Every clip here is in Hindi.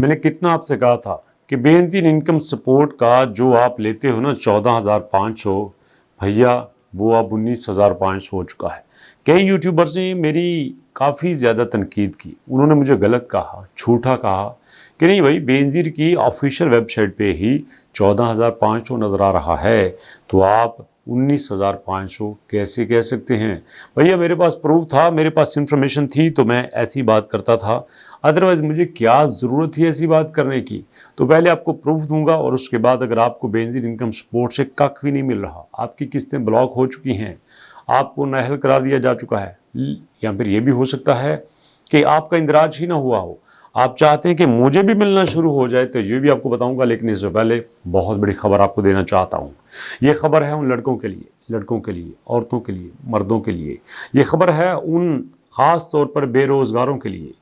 मैंने कितना आपसे कहा था कि बेनजीर इनकम सपोर्ट का जो आप लेते हो ना 14,500, भैया वो अब 19,500 हो चुका है। कई यूट्यूबर्स ने मेरी काफ़ी ज़्यादा तनकीद की, उन्होंने मुझे गलत कहा, झूठा कहा कि नहीं भाई बेनजीर की ऑफिशियल वेबसाइट पे ही 14,500 नज़र आ रहा है, तो आप 19,500 कैसे कह सकते हैं। भैया मेरे पास प्रूफ था, मेरे पास इन्फॉर्मेशन थी तो मैं ऐसी बात करता था, अदरवाइज़ मुझे क्या ज़रूरत थी ऐसी बात करने की। तो पहले आपको प्रूफ दूंगा और उसके बाद अगर आपको बेनजीर इनकम सपोर्ट से कख भी नहीं मिल रहा, आपकी किस्तें ब्लॉक हो चुकी हैं, आपको नाअहल करार दिया जा चुका है, या फिर ये भी हो सकता है कि आपका इंदराज ही ना हुआ हो, आप चाहते हैं कि मुझे भी मिलना शुरू हो जाए, तो ये भी आपको बताऊंगा। लेकिन इससे पहले बहुत बड़ी खबर आपको देना चाहता हूँ। ये खबर है उन लड़कों के लिए, औरतों के लिए, मर्दों के लिए। ये खबर है उन ख़ास तौर पर बेरोज़गारों के लिए,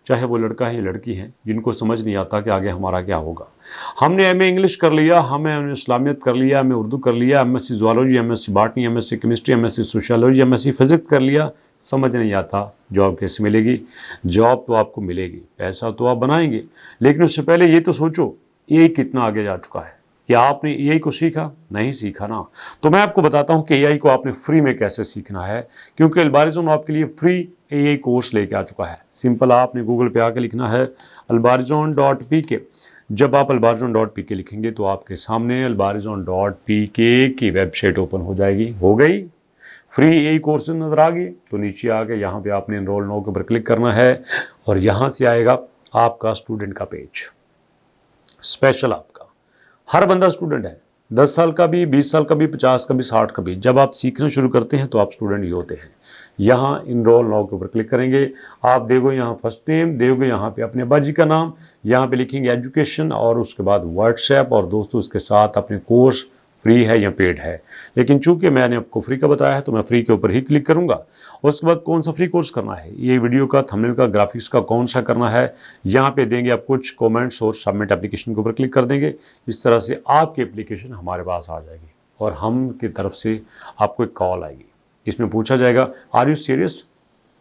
चाहे वो लड़का है या लड़की है, जिनको समझ नहीं आता कि आगे हमारा क्या होगा। हमने एमए इंग्लिश कर लिया, हमें इस्लामियत कर लिया, हमें उर्दू कर लिया, MSc zoology, MSc botany, MSc chemistry, MSc sociology, MSc physics कर लिया, समझ नहीं आता जॉब कैसे मिलेगी। जॉब तो आपको मिलेगी, पैसा तो आप बनाएंगे, लेकिन उससे पहले ये तो सोचो एआई कितना आगे जा चुका है। क्या आपने एआई को सीखा? नहीं सीखा ना। तो मैं आपको बताता हूँ कि एआई को आपने फ्री में कैसे सीखना है, क्योंकि अल्बारिज़म आपके लिए फ्री एआई कोर्स लेके आ चुका है। सिंपल, आपने गूगल पे आके लिखना है albarizon.pk। जब आप albarizon.pk लिखेंगे तो आपके सामने albarizon.pk की वेबसाइट ओपन हो जाएगी। हो गई, फ्री एआई कोर्स नज़र आ गए तो नीचे आके यहाँ पे आपने एनरोल नाउ के ऊपर क्लिक करना है और यहाँ से आएगा आपका स्टूडेंट का पेज, स्पेशल आपका। हर बंदा स्टूडेंट है, 10 साल का भी, 20 साल का भी, 50 का भी, 60 का भी। जब आप सीखना शुरू करते हैं तो आप स्टूडेंट ही होते हैं। यहाँ इनरोल नाउ के ऊपर क्लिक करेंगे, आप देखोगे यहाँ फर्स्ट नेम, देखोगे यहाँ पे अपने अब्बा जी का नाम, यहाँ पे लिखेंगे एजुकेशन और उसके बाद व्हाट्सएप और दोस्तों उसके साथ अपने कोर्स फ्री है या पेड है। लेकिन चूंकि मैंने आपको फ्री का बताया है तो मैं फ्री के ऊपर ही क्लिक करूंगा। उसके बाद कौन सा फ्री कोर्स करना है, ये वीडियो का थंबनेल का ग्राफिक्स का कौन सा करना है, यहाँ पे देंगे आप कुछ कमेंट्स और सबमिट एप्लीकेशन के ऊपर क्लिक कर देंगे। इस तरह से आपकी एप्लीकेशन हमारे पास आ जाएगी और हम की तरफ से आपको एक कॉल आएगी। इसमें पूछा जाएगा आर यू सीरियस,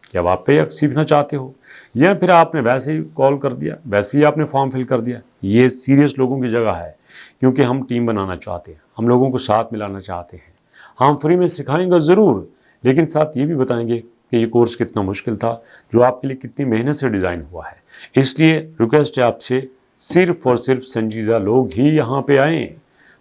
क्या आप पे सीखना चाहते हो, या फिर आपने वैसे ही कॉल कर दिया, वैसे ही आपने फॉर्म फिल कर दिया। ये सीरियस लोगों की जगह है, क्योंकि हम टीम बनाना चाहते हैं, हम लोगों को साथ मिलाना चाहते हैं। हम फ्री में सिखाएंगे ज़रूर, लेकिन साथ ये भी बताएंगे कि ये कोर्स कितना मुश्किल था, जो आपके लिए कितनी मेहनत से डिज़ाइन हुआ है। इसलिए रिक्वेस्ट है आपसे, सिर्फ और सिर्फ संजीदा लोग ही यहाँ पे आएँ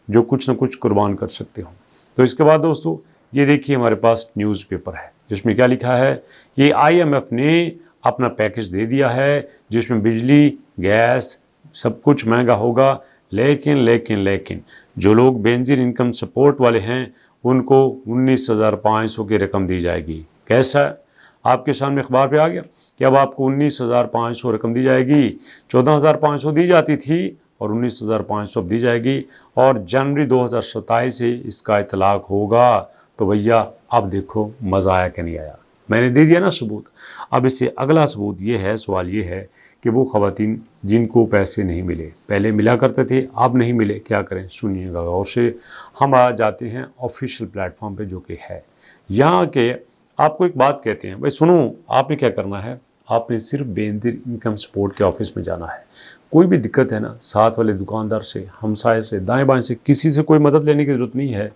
जो कुछ ना कुछ कुर्बान कर सकते हो। तो इसके बाद दोस्तों ये देखिए हमारे पास न्यूज़पेपर है, जिसमें क्या लिखा है, ये आईएमएफ ने अपना पैकेज दे दिया है जिसमें बिजली, गैस सब कुछ महंगा होगा। लेकिन जो लोग बेनजीर इनकम सपोर्ट वाले हैं उनको 19,500 की रकम दी जाएगी। कैसा, आपके सामने अखबार पे आ गया कि अब आपको 19,500 रकम दी जाएगी। 14,500 दी जाती थी और 19,500 अब दी जाएगी, और जनवरी 2027 से इसका इतलाक होगा। तो भैया अब देखो मज़ा आया कि नहीं आया, मैंने दे दिया ना सबूत। अब इससे अगला सबूत ये है, सवाल ये है कि वो ख़वातीन जिनको पैसे नहीं मिले, पहले मिला करते थे अब नहीं मिले, क्या करें, सुनिएगा गौर से। हम आ जाते हैं ऑफिशियल प्लेटफॉर्म पे जो कि है यहाँ के। आपको एक बात कहते हैं भाई सुनो, आपने क्या करना है, आपने सिर्फ बेनजीर इनकम सपोर्ट के ऑफिस में जाना है। कोई भी दिक्कत है ना, साथ वाले दुकानदार से, हमसाए से, दाएं बाएं से, किसी से कोई मदद लेने की ज़रूरत नहीं है।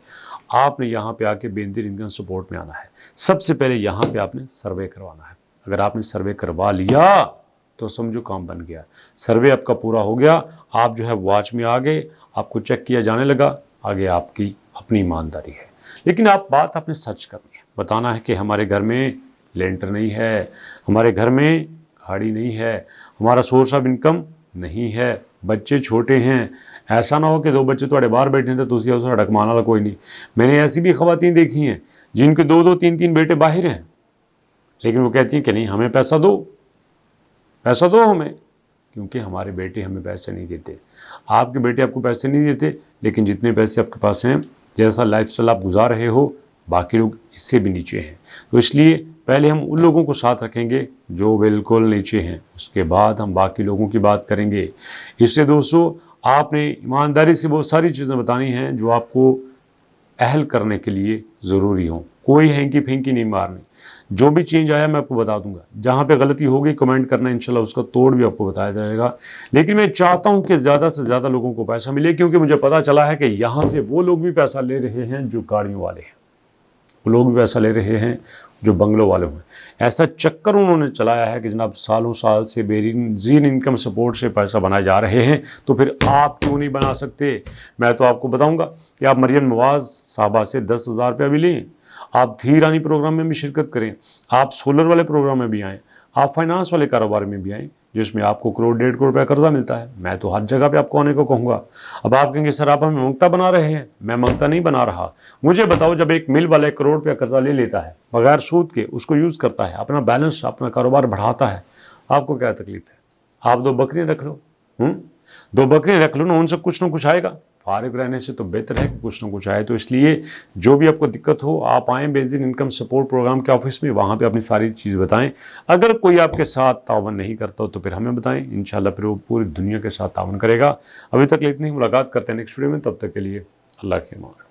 आपने यहाँ पे आके बेनजीर इनकम सपोर्ट में आना है। सबसे पहले यहाँ पे आपने सर्वे करवाना है। अगर आपने सर्वे करवा लिया तो समझो काम बन गया। सर्वे आपका पूरा हो गया, आप जो है वॉच में आ गए, आपको चेक किया जाने लगा, आगे आपकी अपनी ईमानदारी है। लेकिन आप बात आपने सच करनी है, बताना है कि हमारे घर में लेंटर नहीं है, हमारे घर में गाड़ी नहीं है, हमारा सोर्स ऑफ इनकम नहीं है, बच्चे छोटे हैं। ऐसा ना हो कि 2 बच्चे थोड़े बाहर बैठे थे तो उसी ढकमाने वाला कोई नहीं। मैंने ऐसी भी ख़वातीन देखी हैं जिनके 2-2, 3-3 बेटे बाहर हैं, लेकिन वो कहती हैं कि नहीं हमें पैसा दो, पैसा दो हमें, क्योंकि हमारे बेटे हमें पैसे नहीं देते। आपके बेटे आपको पैसे नहीं देते, लेकिन जितने पैसे आपके पास हैं, जैसा लाइफस्टाइल आप गुजार रहे हो, बाकी लोग इससे भी नीचे हैं। तो इसलिए पहले हम उन लोगों को साथ रखेंगे जो बिल्कुल नीचे हैं, उसके बाद हम बाकी लोगों की बात करेंगे। इसलिए दोस्तों आपने ईमानदारी से बहुत सारी चीज़ें बतानी हैं जो आपको अहल करने के लिए ज़रूरी हो। कोई हैंकी फेंकी नहीं मारनी। जो भी चेंज आया मैं आपको बता दूंगा। जहाँ पे गलती होगी कमेंट करना, इंशाल्लाह उसका तोड़ भी आपको बताया जाएगा। लेकिन मैं चाहता हूँ कि ज़्यादा से ज़्यादा लोगों को पैसा मिले, क्योंकि मुझे पता चला है कि यहाँ से वो लोग भी पैसा ले रहे हैं जो गाड़ियों वाले हैं, वो लोग भी पैसा ले रहे हैं जो बंगलों वाले हैं। ऐसा चक्कर उन्होंने चलाया है कि जनाब सालों साल से बेनजीर इनकम सपोर्ट से पैसा बनाए जा रहे हैं, तो फिर आप क्यों नहीं बना सकते। मैं तो आपको बताऊंगा कि आप मरियम नवाज़ साहबा से 10,000 रुपया भी लें, आप धीर रानी प्रोग्राम में भी शिरकत करें, आप सोलर वाले प्रोग्राम में भी आएँ, आप फाइनेंस वाले कारोबार में भी आएँ जिसमें आपको करोड़ 1.5 करोड़ रुपया कर्जा मिलता है। मैं तो हर जगह पे आपको आने को कहूँगा। अब आप कहेंगे सर आप हमें मंगता बना रहे हैं। मैं मंगता नहीं बना रहा। मुझे बताओ, जब एक मिल वाला 1 करोड़ रुपया कर्जा ले लेता है बगैर सूद के, उसको यूज़ करता है, अपना बैलेंस अपना कारोबार बढ़ाता है, आपको क्या तकलीफ है। आप 2 बकरियाँ रख लो, 2 बकरियाँ रख लो ना, उनसे कुछ ना कुछ आएगा। फारिग रहने से तो बेहतर है कि कुछ ना कुछ आए। तो इसलिए जो भी आपको दिक्कत हो, आप आएँ बेनजीर इनकम सपोर्ट प्रोग्राम के ऑफिस में, वहाँ पे अपनी सारी चीज़ बताएं। अगर कोई आपके साथ तावन नहीं करता हो तो फिर हमें बताएं, इंशाल्लाह फिर वो पूरी दुनिया के साथ तावन करेगा। अभी तक इतनी मुलाकात करते हैं नेक्स्ट वीडियो में, तब तक के लिए अल्लाह के अमान।